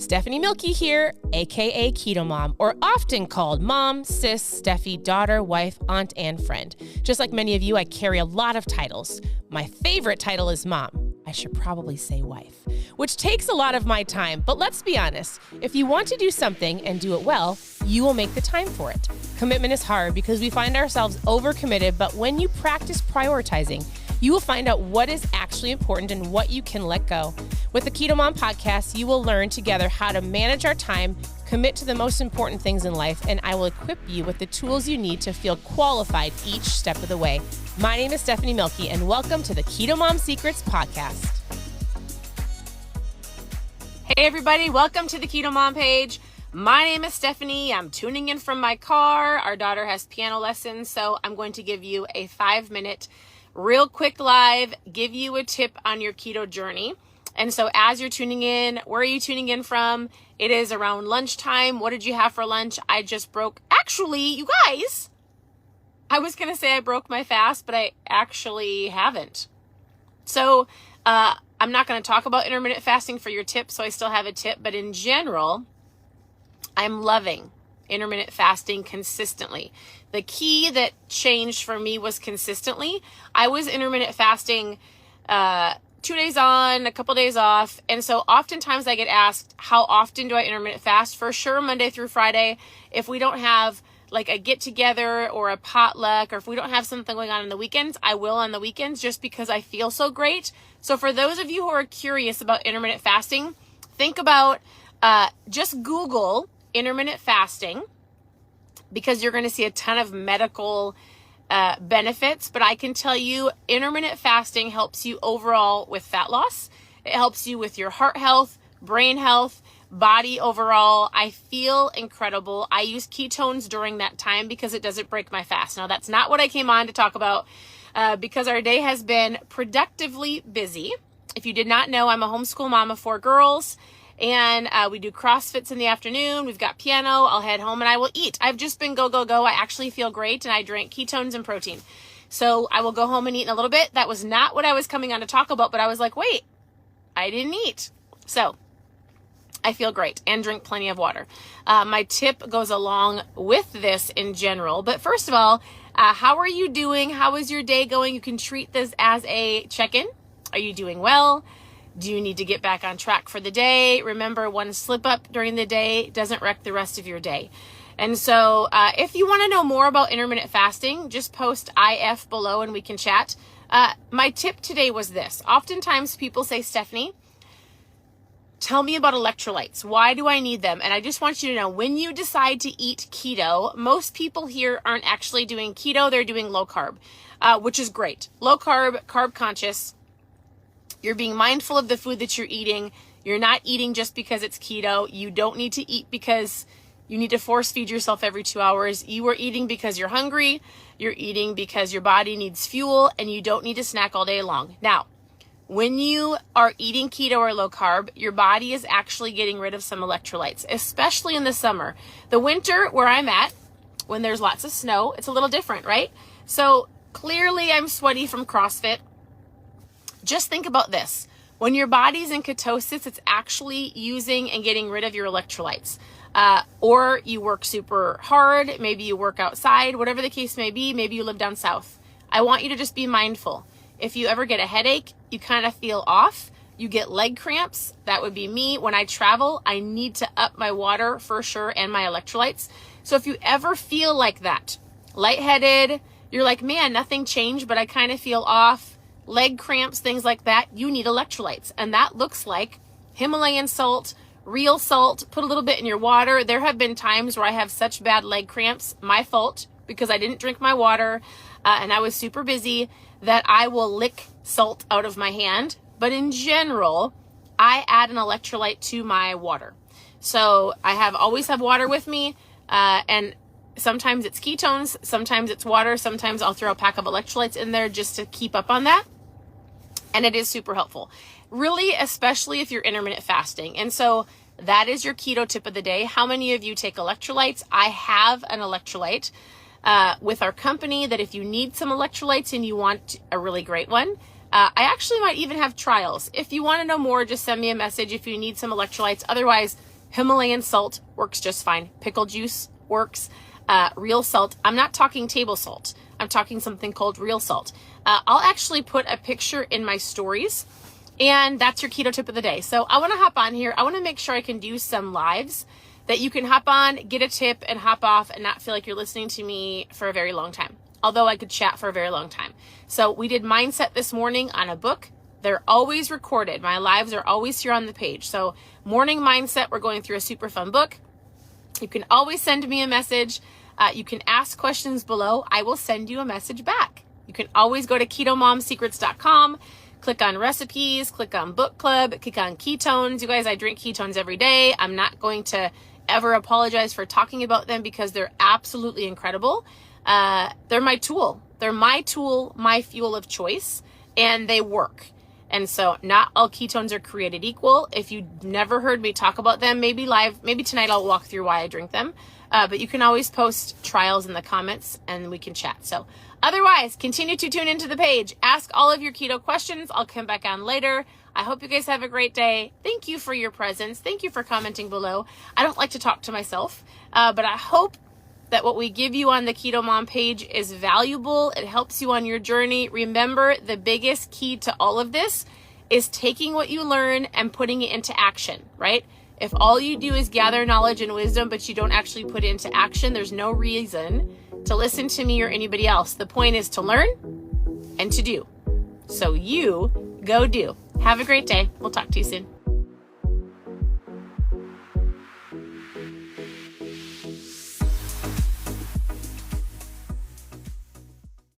Stephanie Milky here, aka KetoMOM, or often called mom, sis, Steffi, daughter, wife, aunt, and friend. Just like many of you, I carry a lot of titles. My favorite title is mom. I should probably say wife, which takes a lot of my time. But let's be honest, if you want to do something and do it well, you will make the time for it. Commitment is hard because we find ourselves overcommitted, but when you practice prioritizing, you will find out what is actually important and what you can let go. With the KetoMOM podcast, you will learn together how to manage our time, commit to the most important things in life, and I will equip you with the tools you need to feel qualified each step of the way. My name is Stephanie Milky, and welcome to the KetoMOM Secrets podcast. Hey everybody, welcome to the KetoMOM page. My name is Stephanie. I'm tuning in from my car. Our daughter has piano lessons, so I'm going to give you a 5-minute real quick live, give you a tip on your keto journey. And so as you're tuning in, where are you tuning in from? It is around lunchtime. What did you have for lunch? I just broke, actually, you guys, I was going to say I broke my fast, but I actually haven't. So I'm not going to talk about intermittent fasting for your tip, so I still have a tip. But in general, I'm loving intermittent fasting consistently. The key that changed for me was consistently. I was intermittent fasting 2 days on, a couple days off. And so oftentimes I get asked, how often do I intermittent fast? For sure, Monday through Friday. If we don't have like a get together or a potluck, or if we don't have something going on the weekends, I will on the weekends just because I feel so great. So for those of you who are curious about intermittent fasting, think about just Google intermittent fasting, because you're going to see a ton of medical benefits. But I can tell you, intermittent fasting helps you overall with fat loss. It helps you with your heart health, brain health, body overall. I feel incredible. I use ketones during that time because it doesn't break my fast. Now, that's not what I came on to talk about because our day has been productively busy. If you did not know, I'm a homeschool mom of 4 girls. And we do CrossFits in the afternoon. We've got piano. I'll head home and I will eat. I've just been go. I actually feel great, and I drank ketones and protein. So I will go home and eat in a little bit. That was not what I was coming on to talk about, but I was like, wait, I didn't eat. So I feel great and drink plenty of water. My tip goes along with this in general. But first of all, how are you doing? How is your day going? You can treat this as a check-in. Are you doing well? Do you need to get back on track for the day? Remember, one slip up during the day doesn't wreck the rest of your day. And so if you want to know more about intermittent fasting, just post IF below and we can chat. My tip today was this. Oftentimes people say, Stephanie, tell me about electrolytes. Why do I need them? And I just want you to know, when you decide to eat keto, most people here aren't actually doing keto. They're doing low carb, which is great. Low carb, carb conscious. You're being mindful of the food that you're eating. You're not eating just because it's keto. You don't need to eat because you need to force feed yourself every 2 hours. You are eating because you're hungry. You're eating because your body needs fuel, and you don't need to snack all day long. Now, when you are eating keto or low carb, your body is actually getting rid of some electrolytes, especially in the summer. The winter, where I'm at, when there's lots of snow, it's a little different, right? So clearly I'm sweaty from CrossFit. Just think about this. When your body's in ketosis, it's actually using and getting rid of your electrolytes. Or you work super hard, maybe you work outside, whatever the case may be, maybe you live down south. I want you to just be mindful. If you ever get a headache, you kind of feel off, you get leg cramps, that would be me. When I travel, I need to up my water for sure and my electrolytes. So if you ever feel like that, lightheaded, you're like, man, nothing changed, but I kind of feel off, leg cramps, things like that, you need electrolytes. And that looks like Himalayan salt, real salt, put a little bit in your water. There have been times where I have such bad leg cramps, my fault, because I didn't drink my water and I was super busy, that I will lick salt out of my hand. But in general, I add an electrolyte to my water. So I always have water with me, and sometimes it's ketones, sometimes it's water, sometimes I'll throw a pack of electrolytes in there just to keep up on that. And it is super helpful, really, especially if you're intermittent fasting. And so that is your keto tip of the day. How many of you take electrolytes? I have an electrolyte with our company that if you need some electrolytes and you want a really great one, I actually might even have trials. If you want to know more, just send me a message if you need some electrolytes. Otherwise, Himalayan salt works just fine. Pickle juice works. Real salt. I'm not talking table salt. I'm talking something called real salt. I'll actually put a picture in my stories, and that's your keto tip of the day. So I want to hop on here. I want to make sure I can do some lives that you can hop on, get a tip, and hop off and not feel like you're listening to me for a very long time. Although I could chat for a very long time. So we did mindset this morning on a book. They're always recorded. My lives are always here on the page. So morning mindset, we're going through a super fun book. You can always send me a message. You can ask questions below. I will send you a message back. You can always go to KetoMomSecrets.com, click on recipes, click on book club, click on ketones. You guys, I drink ketones every day. I'm not going to ever apologize for talking about them because they're absolutely incredible. They're my tool. They're my tool, my fuel of choice, and they work. And so not all ketones are created equal. If you never heard me talk about them, maybe tonight I'll walk through why I drink them. But you can always post trials in the comments and we can chat. So otherwise, continue to tune into the page. Ask all of your keto questions. I'll come back on later. I hope you guys have a great day. Thank you for your presence. Thank you for commenting below. I don't like to talk to myself, but I hope that what we give you on the Keto Mom page is valuable. It helps you on your journey. Remember, the biggest key to all of this is taking what you learn and putting it into action, right? If all you do is gather knowledge and wisdom, but you don't actually put it into action, there's no reason to listen to me or anybody else. The point is to learn and to do. So you go do. Have a great day. We'll talk to you soon.